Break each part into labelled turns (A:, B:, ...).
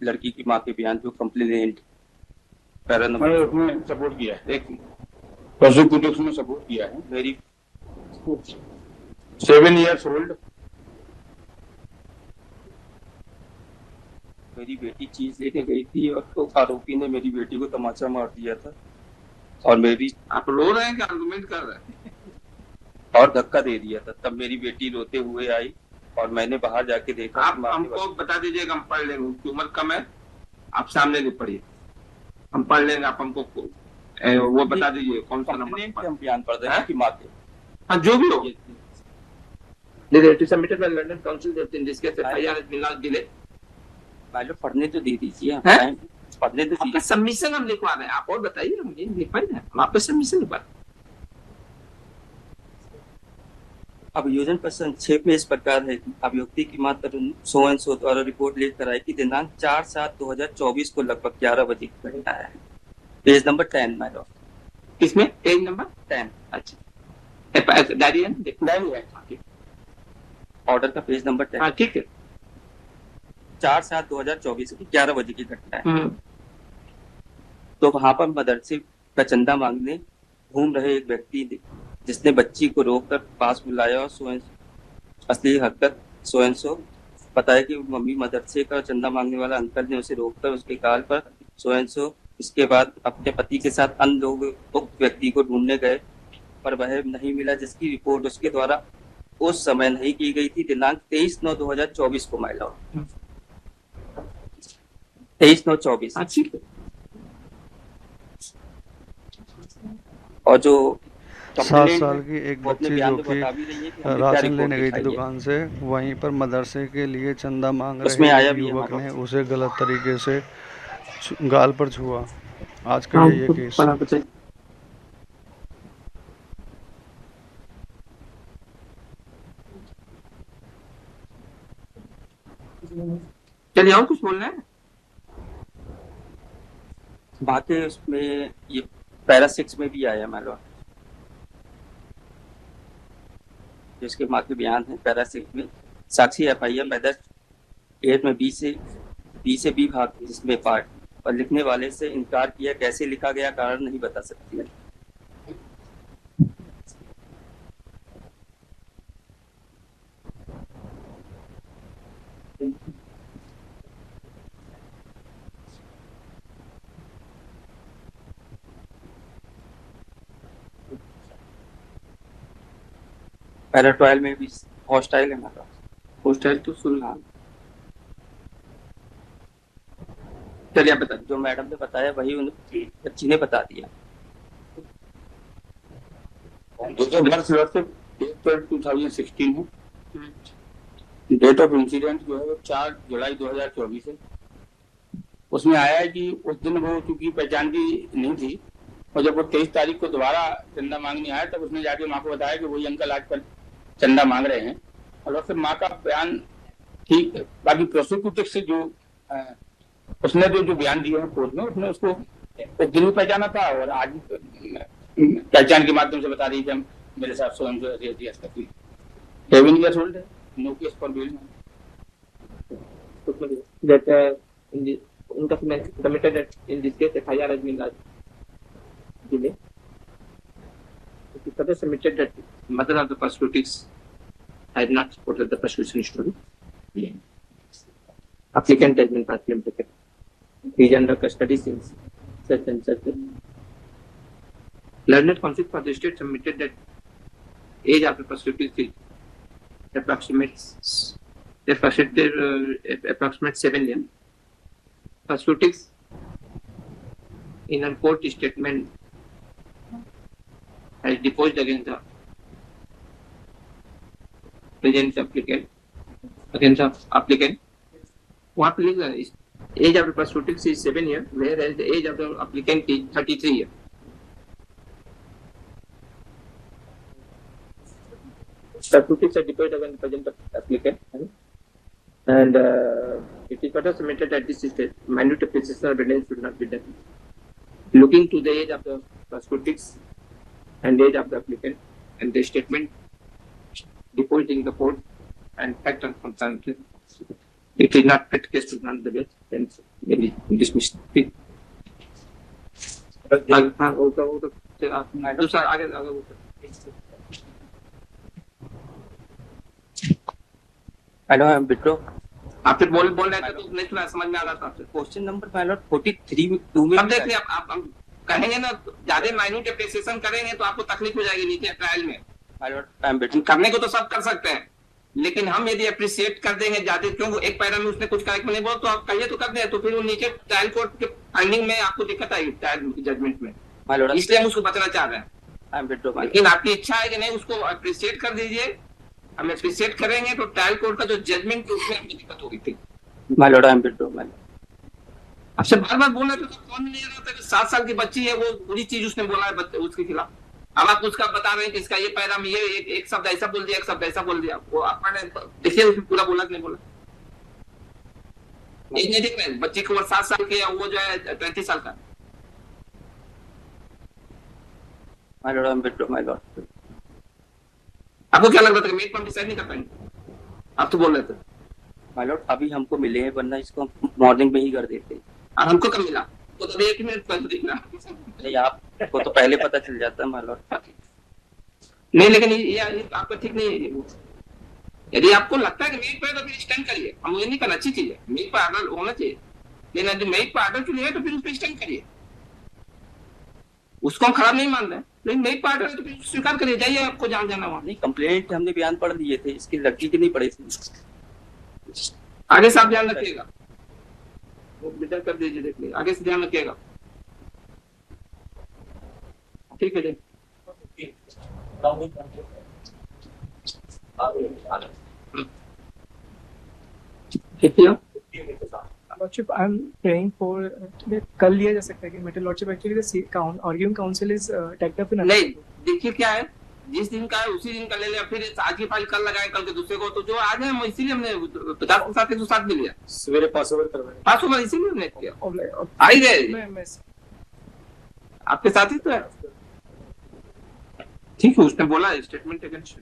A: लड़की की माँ के बयान जो कंप्लेनेंट पैरा
B: मैंने
A: नंबर
B: उसमें सपोर्ट किया है, एक प्रोसिक्यूटर में सपोर्ट किया है।
A: मेरी
B: 7 years old।
A: मेरी बेटी चीज लेके गई थी और तो आरोपी ने मेरी बेटी को तमाचा मार दिया था और मेरी
C: आप रो रहे हैं कि आर्गुमेंट कर रहे हैं?
A: और धक्का दे दिया था। तब मेरी बेटी रोते हुए आई और मैंने बाहर जाके देखा कि
C: आप
A: माँ के
C: हमको बता दीजिएगा, हम पढ़ लेंगे, उनकी उम्र कम है, आप सामने नहीं पढ़िए, हम पढ़ लेंगे, आप हमको वो बता दीजिए कौन सा नंबर
A: कंप्लेनेंट के
C: पर।
A: हम बयान पढ़ रहे हैं कि माँ के
C: हाँ, जो भी हो।
A: ये-
C: The relative submitted by London Council that in this case FIR has been not delayed.
A: पहले पढ़ने तो दे दीजिए,
C: हैं?
A: पढ़ने तो
C: आपका
A: दीजिए।
C: सबमिशन हम लिखवा रहे हैं, आप और बताइए ना मुझे, लिखवाई ना, हम आपका सबमिशन लिखवा रहे हैं।
A: अभियोजन पर संक्षेप में इस प्रकार है कि अभियुक्ति की मां तरुण सो एंड सो द्वारा रिपोर्ट लेकर आई कि दिनांक 4/7/2024 को लगभग 11 बजे की घटना है। Page number 10 madam.
C: किसमें? पेज नंबर
A: 10
C: अच्छा, डायरी है ना? देखो।
B: नहीं है।
C: हाँ, ठीक।
A: ऑर्डर का पेज नंबर 10।
C: हाँ, ठीक है।
A: 4/7/2024 की 11 बजे की घटना है।
C: हम्म,
A: तो वहां पर मदरसे का चंदा मांगने घूम रहे एक व्यक्ति ने, जिसने बच्ची को रोककर पास बुलाया और असली हरकत सो एंड सो बताया कि मम्मी मदरसे का चंदा मांगने वाला अंकल ने उसे रोककर उसके गाल पर सो एंड सो। इसके बाद अपने पति के साथ अन्य लोग उक्त व्यक्ति को ढूंढने गए पर वह नहीं मिला, जिसकी रिपोर्ट उसके द्वारा उस समय नहीं की गई थी। दिनांक 23/9/2024 को माइला 23/9/24
C: हाँ, ठीक है।
A: और जो
D: 7 साल की एक
A: वो अपने
D: बच्ची
A: बयान
D: जो
A: में
D: कि
A: बता भी रही है कि हमने क्या
D: राशन
A: रिपोर्ट
D: लेने गई थी
A: दिखाई है।
D: दुकान से, वहीं पर मदरसे के लिए चंदा मांग
A: उसमें
D: रहे
A: आया
D: एक
A: भी है
D: युवक
A: हमारा।
D: ने उसे गलत तरीके से गाल पर छुआ। आज का ये केस।
C: पढ़ा बताइए। चलिए, और कुछ बोलना है?
A: बाकी उसमें ये पैरा 6 में भी आया मैडम, जिसके माँ के बयान है। पैरा 6 में साक्षी FIR पैदल 8 में बी से बी भाग जिसमें पार्ट और लिखने वाले से इनकार किया। कैसे लिखा गया कारण नहीं बता सकती है। पैरा 12 में भी हॉस्टाइल है मैडम।
C: होस्टाइल तो सुन रहा। चलिए, आप बता।
A: जो मैडम ने बताया वही उन बच्ची ने बता दिया।
B: बर्थ सर्टिफिकेट 2016 है। डेट ऑफ इंसिडेंट जो है वो 4 जुलाई 2024 है। उसमें आया है कि उस दिन वो चूंकि पहचान की नहीं थी और जब वो 23 तारीख को दोबारा चंदा मांगने आया तब उसने जाके माँ को बताया कि वही अंकल आज कल चंदा मांग रहे हैं। और फिर माँ का बयान ठीक है। बाकी प्रोसिक्यूटर से जो उसने जो बयान दिए हैं कोर्ट में, उसने उसको उस दिन भी पहचाना था और आज पहचान के माध्यम से बता रही थी हम मेरे साथ स्वयं जो है 7 years old है। No case for bail.
C: That उनका submitted that in this case FIR has been delayed. It is further submitted that mother of the prosecutrix had not supported the prosecution story. Applicant has been partially implicated. He is under custody since such and such. Learned counsel for the state submitted that age of the prosecutrix is approximate 7 years. Prosecutrix in a court statement has deposed against the present applicant, What is the age of the prosecutrix is 7 years, whereas the age of the applicant is 33 years. Prosecutrix are deposed against the present applicant, and it is further submitted at this stage minute precision of evidence should not be done. Looking to the age of the prosecutrix and age of the applicant and the statement deposed in the court and fact and concern, It is not fit case to grant the bail, then maybe dismissed. हाँ वो आप दूसरा आगे
A: hello I am withdraw.
C: आप फिर बोल रहे थे तो नहीं सुना, समझ में आ रहा था आपसे।
A: क्वेश्चन नंबर माय लॉर्ड 43(2) में
C: अब देखिए आप कहेंगे ना, ज्यादा माइन्यूट एप्रिसिएशन करेंगे तो आपको तकलीफ हो जाएगी नीचे ट्रायल में।
A: My Lord I am withdraw.
C: करने को तो सब कर सकते हैं, लेकिन हम यदि अप्रिशिएट कर देंगे ज्यादा, क्योंकि एक पैरा में उसने कुछ करेक्ट नहीं बोला तो आप कहिए तो कर दें, तो फिर वो नीचे ट्रायल कोर्ट के फाइंडिंग में आपको दिक्कत आएगी, ट्रायल जजमेंट में।
A: माय लॉर्ड
C: इसलिए हम उसको बचना चाह रहे हैं।
A: I am withdraw.
C: लेकिन आपकी इच्छा है कि नहीं, उसको अप्रिशिएट कर दीजिए। हम अप्रिशिएट करेंगे तो ट्रायल कोर्ट का जो जजमेंट उसमें हमें दिक्कत होगी थी।
A: My Lord I am withdraw. My
C: आपसे बार बार बोल रहे थे तो कौन नहीं रहा था कि 7 साल की बच्ची है, वो पूरी चीज उसने बोला है उसके खिलाफ। अब आप उसका बता रहे हैं कि इसका ये पैरा में ये एक शब्द ऐसा बोल दिया, एक शब्द ऐसा बोल दिया। वो आपने देखिए उसमें पूरा बोला कि नहीं बोला, ये नहीं देख रहे हैं। बच्चे को 7 साल के, वो जो है 35 साल का।
A: My Lord I am withdraw. My Lord
C: आपको क्या लग रहा था कि मेट पर डिसाइड नहीं कर पाएंगे? आप तो बोल रहे थे।
A: माय लॉर्ड अभी हमको मिले हैं, वरना इसको हम मॉर्निंग में ही कर देते।
C: और हमको कब मिला? वो तो 1 मिनट पहले दिख रहा।
A: नहीं आपको तो पहले पता चल जाता है माय लॉर्ड।
C: नहीं, लेकिन ये आपको ठीक नहीं है। यदि आपको लगता है कि मेट पर, तो फिर स्टैंड करिए। हम ये नहीं करना, अच्छी चीज है, मेट पर आर्डर होना चाहिए। लेकिन यदि मेट पर आर्डर चुनिए तो फिर उस पर स्टैंड करिए। उसको हम खराब नहीं मान रहे, लेकिन मेट पर आर्डर है तो फिर स्वीकार करिए, जाइए आपको जहाँ जाना वहाँ।
A: नहीं कंप्लेंट हमने बयान पढ़ दिए थे, इसकी लड़की के नहीं पढ़े थे।
C: आगे से आप ध्यान रखिएगा, वो विड्रॉ कर दीजिए, देख लीजिए, आगे से ध्यान रखिएगा। ठीक है जी। ठीक है।
E: Lordship, I'm praying for कल लिया जा सकता है कि Metal Lordship actually the arguing counsel is tagged up in
C: नहीं, देखिए क्या है, जिस दिन का है उसी दिन का ले लिया, फिर आज की फाइल कल लगाए, कल के दूसरे को, तो जो आज है इसीलिए हमने 50 के साथ 107 में लिया,
E: सवेरे पासओवर करवाया।
C: पासओवर इसीलिए हमने किया। आई गए आपके साथ ही तो है। ठीक है, उसने बोला statement against.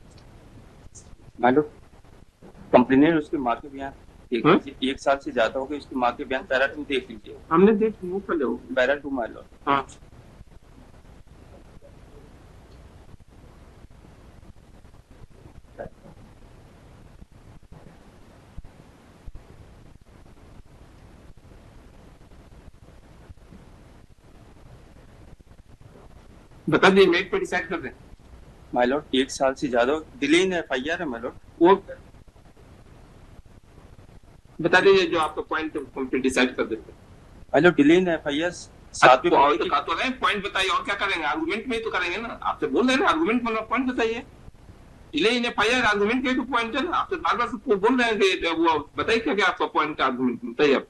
A: My Lord complainant उसके माँ के बयान देख लीजिए, 1 साल से ज्यादा हो गए, उसकी माँ के बयान पैरा 2 देख लीजिए।
C: हमने देख वो कर लो
A: पैरा 2 माय लॉर्ड।
C: हाँ, बता दिए, मेट पे डिसाइड कर दें।
A: माय लॉर्ड 1 साल से ज्यादा डिले इन FIR है माय लॉर्ड।
C: वो बता दीजिए जो आपका पॉइंट कंप्लीट डिसाइड कर देते हैं।
A: My Lord delay in FIR 7
C: आपको और तो कहा तो है, पॉइंट बताइए, और क्या करेंगे? आर्गुमेंट में तो करेंगे ना, आपसे बोल रहे हैं ना, आर्गुमेंट में पॉइंट बताइए। डिले इन FIR आर्गुमेंट के तो पॉइंट है ना, आपसे बार बार बोल रहे हैं कि वो बताइए क्या आपका पॉइंट आर्गुमेंट बताइए आप।